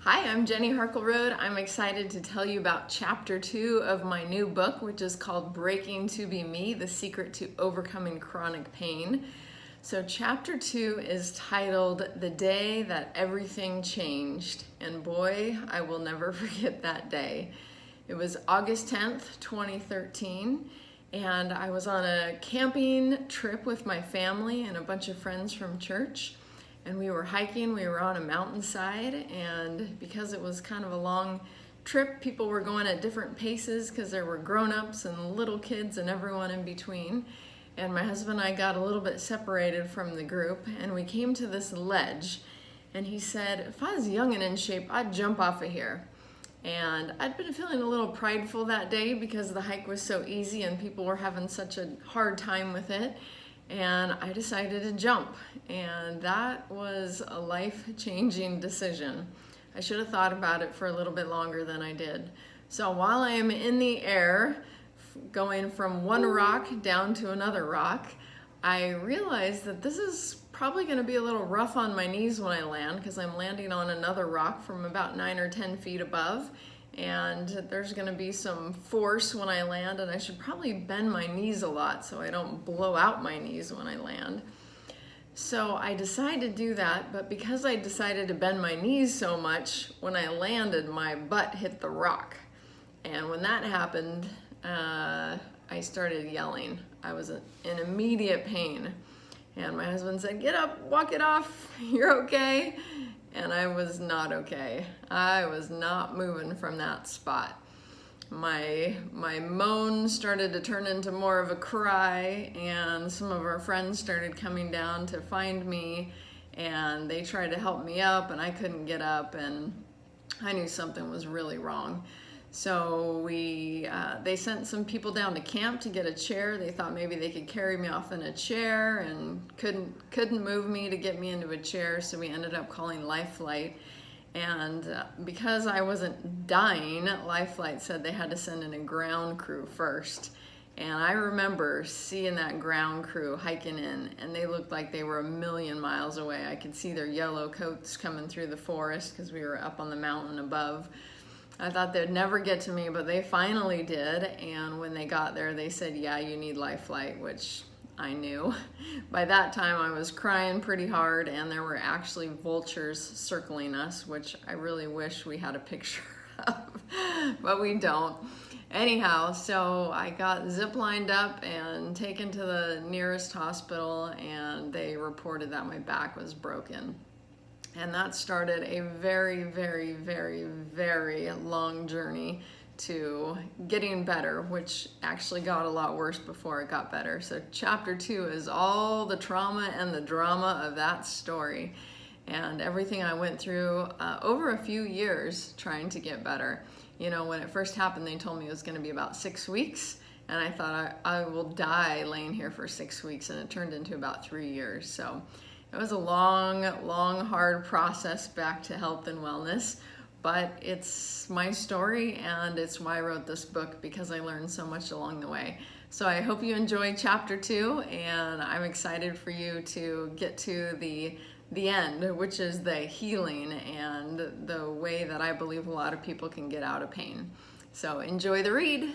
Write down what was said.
Hi, I'm Jenny Harkleroad. I'm excited to tell you about chapter 2 of my new book, which is called Breaking to Be Me, The Secret to Overcoming Chronic Pain. So chapter 2 is titled The Day That Everything Changed. And boy, I will never forget that day. It was August 10th, 2013. And I was on a camping trip with my family and a bunch of friends from church. And we were hiking, we were on a mountainside, and because it was kind of a long trip, people were going at different paces because there were grown-ups and little kids and everyone in between. And my husband and I got a little bit separated from the group, and we came to this ledge, and he said, if I was young and in shape, I'd jump off of here. And I'd been feeling a little prideful that day because the hike was so easy and people were having such a hard time with it. And I decided to jump, and that was a life-changing decision. I should have thought about it for a little bit longer than I did. So while I am in the air, going from one rock down to another rock, I realized that this is probably going to be a little rough on my knees when I land, because I'm landing on another rock from about 9 or 10 feet above. And there's going to be some force when I land, and I should probably bend my knees a lot so I don't blow out my knees when I land. So I decided to do that, but because I decided to bend my knees so much, when I landed, my butt hit the rock. And when that happened, I started yelling. I was in immediate pain. And my husband said, "Get up, walk it off, you're okay." And I was not okay. I was not moving from that spot. My moan started to turn into more of a cry, and some of our friends started coming down to find me, and they tried to help me up, and I couldn't get up, and I knew something was really wrong. So they sent some people down to camp to get a chair. They thought maybe they could carry me off in a chair, and couldn't move me to get me into a chair, so we ended up calling Life Flight. And because I wasn't dying, Life Flight said they had to send in a ground crew first. And I remember seeing that ground crew hiking in, and they looked like they were a million miles away. I could see their yellow coats coming through the forest because we were up on the mountain above. I thought they'd never get to me, but they finally did. And when they got there, they said, "Yeah, you need Life Flight," which I knew. By that time, I was crying pretty hard, and there were actually vultures circling us, which I really wish we had a picture of, but we don't. Anyhow, so I got zip-lined up and taken to the nearest hospital, and they reported that my back was broken. And that started a very, very, very, very long journey to getting better, which actually got a lot worse before it got better. So chapter 2 is all the trauma and the drama of that story and everything I went through over a few years trying to get better. You know, when it first happened, they told me it was going to be about 6 weeks, and I thought I will die laying here for 6 weeks, and it turned into about 3 years. So it was a long, long, hard process back to health and wellness, but it's my story, and it's why I wrote this book, because I learned so much along the way. So I hope you enjoy chapter 2, and I'm excited for you to get to the end, which is the healing and the way that I believe a lot of people can get out of pain. So enjoy the read.